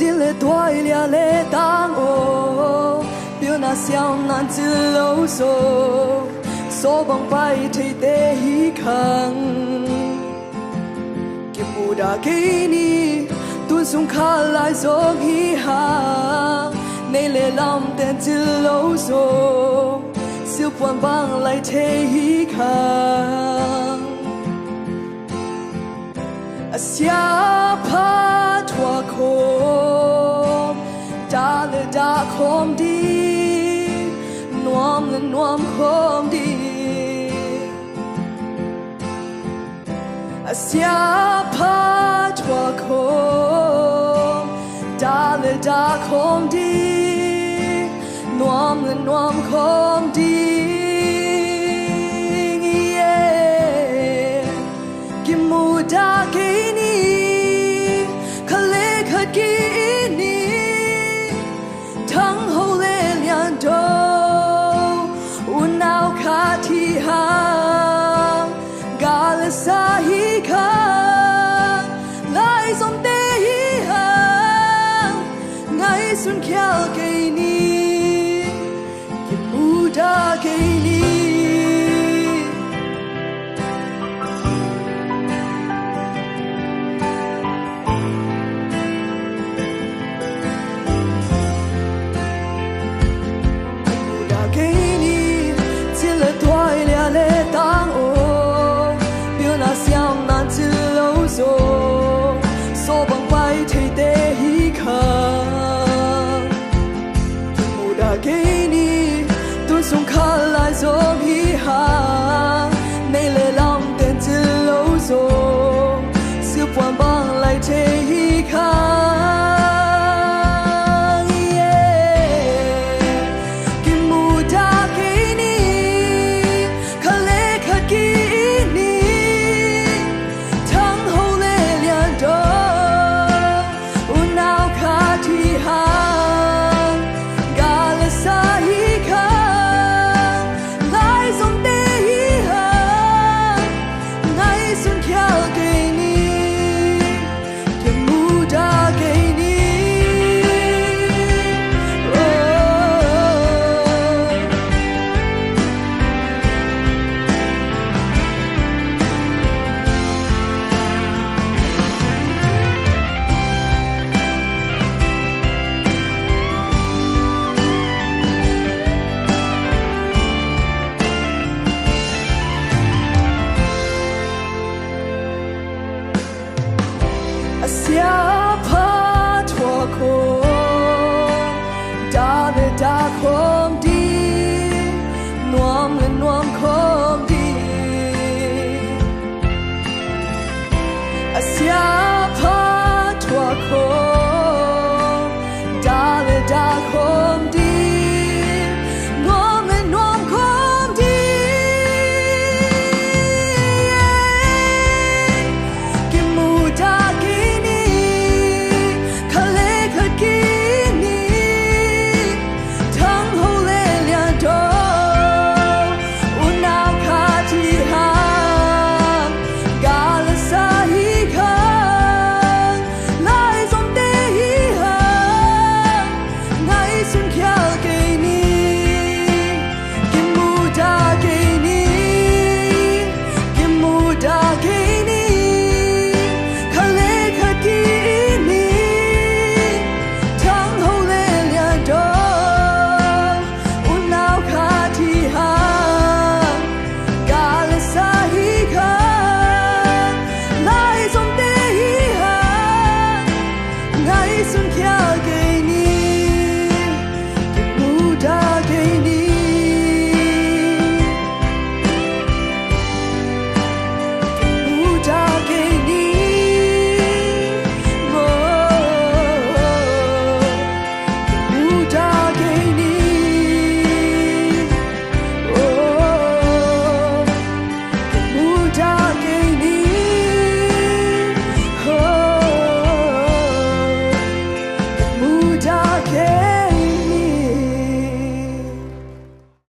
今日多一了来当我，表那小男子老手，所帮白腿的一坑，给不打给你，蹲松卡来做一行，你来làm tên子老手，小半帮来推一坑。Asia patwa kom dale da kom di nuam kom di Asia patwa kom dale da kom di nuam kom di yeah kimuda Sahi khang lai som te hi hang ngai sun khyal ke ni ki muda ke ni muda ke ni til le twai le le tang o想男子老手，所帮白腿的一坑，不打给你，蹲松卡来做一行，没来làm tên子老手，小半帮来这一坑。Asia patwa kom dale da kom di nuam kom di Asia patwa kom dale da kom di nuam kom di kimuda sun kya